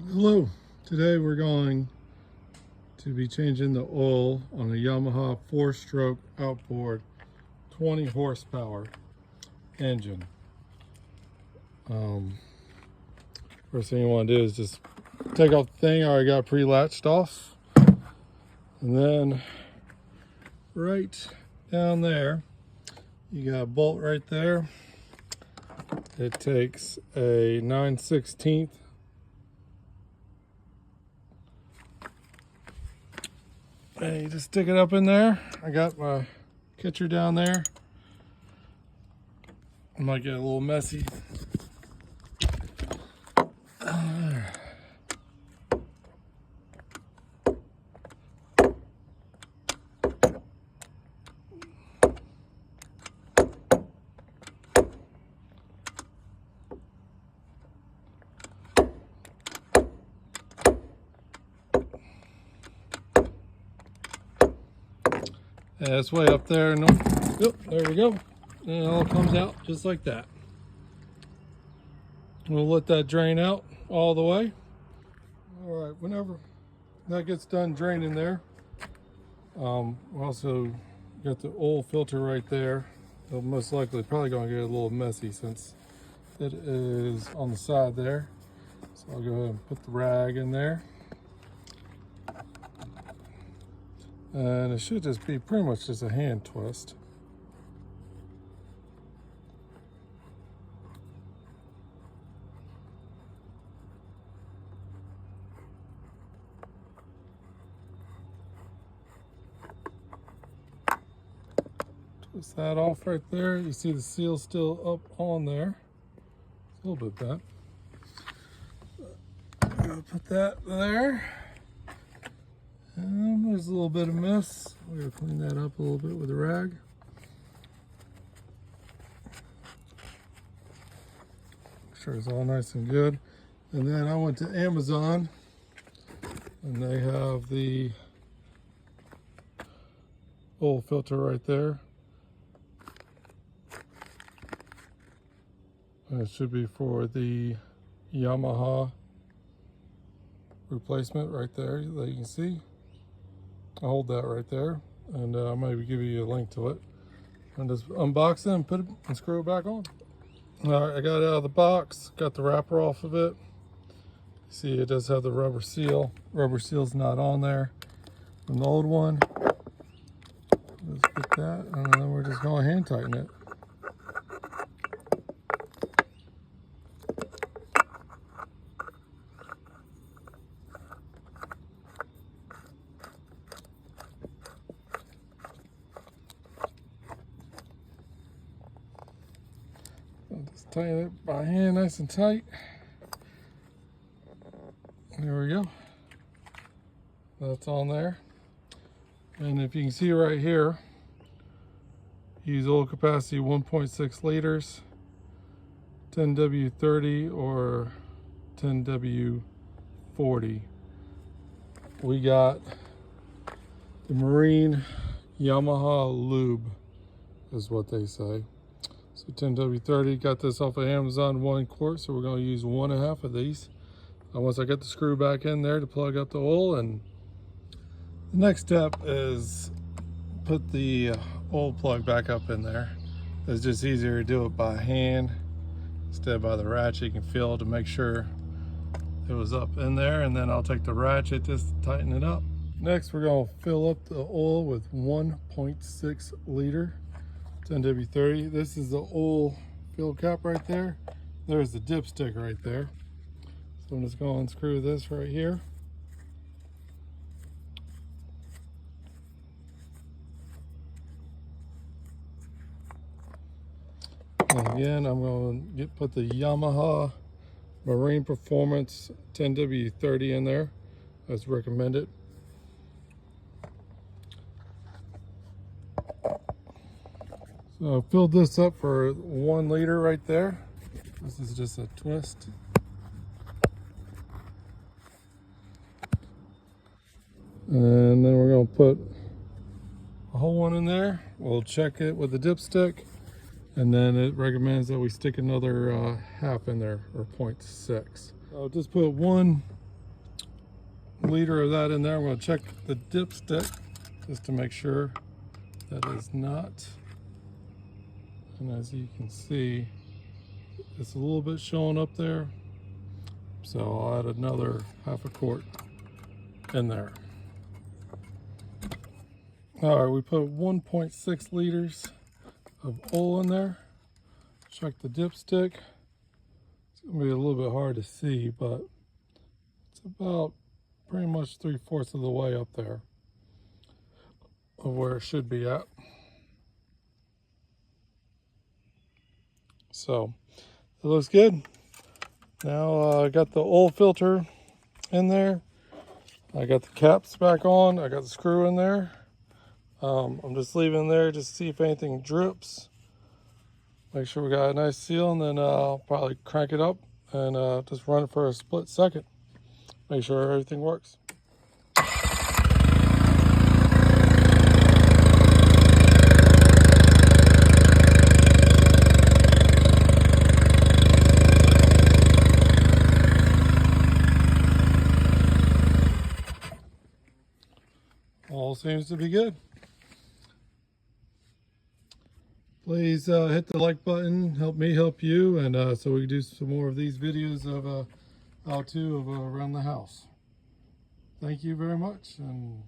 Hello, today we're going to be changing the oil on a Yamaha 4-stroke outboard 20 horsepower engine. First thing you want to do is just take off the thing I already got pre-latched off, and then right down there you got a bolt right there. It takes a 9/16 and you just stick it up in there. I got my catcher down there. It might get a little messy. Yeah, it's way up there. No, yep, there we go. And it all comes out just like that. We'll let that drain out all the way. All right, whenever that gets done draining there, also got the oil filter right there. It'll most likely probably gonna get a little messy since it is on the side there. So I'll go ahead and put the rag in there. And it should just be pretty much just a hand twist. Twist that off right there. You see the seal still up on there. It's a little bit bent. I'll put that there. And there's a little bit of mess. We're going to clean that up a little bit with a rag. Make sure it's all nice and good. And then I went to Amazon, and they have the oil filter right there. And it should be for the Yamaha replacement right there that you can see. I'll hold that right there, and I'll maybe give you a link to it. And just unbox it and put it and screw it back on. All right, I got it out of the box, got the wrapper off of it. See, it does have the rubber seal. Rubber seal's not on there from the old one. Let's get that, and then we're just going to hand tighten it. I'll just tighten it by hand nice and tight. There we go. That's on there. And if you can see right here, use oil capacity 1.6 liters, 10W30 or 10W40. We got the Marine Yamaha lube is what they say. So 10W30, got this off of Amazon, 1 quart, so we're going to use 1.5 of these. Once I get the screw back in there to plug up the oil, and the next step is put the oil plug back up in there. It's just easier to do it by hand instead of by the ratchet. You can feel to make sure it was up in there, and then I'll take the ratchet, just tighten it up. Next, we're going to fill up the oil with 1.6 liter 10W30. This is the oil fill cap right there. There's the dipstick right there. So I'm just going to unscrew this right here. And again, I'm going to put the Yamaha Marine Performance 10W30 in there as recommended. So I filled this up for 1 liter right there. This is just a twist. And then we're going to put a whole one in there. We'll check it with the dipstick, and then it recommends that we stick another half in there, or 0.6. I'll just put 1 liter of that in there. I'm going to check the dipstick just to make sure that is not. And as you can see, it's a little bit showing up there. So I'll add another half a quart in there. All right, we put 1.6 liters of oil in there. Check the dipstick. It's gonna be a little bit hard to see, but it's about pretty much 3/4 of the way up there of where it should be at. So it looks good. Now I got the oil filter in there. I got the caps back on. I got the screw in there. I'm just leaving there just to see if anything drips. Make sure we got a nice seal, and then I'll probably crank it up and just run it for a split second. Make sure everything works. All seems to be good. Please hit the like button, help me help you, and so we can do some more of these videos of how to around the house. Thank you very much, and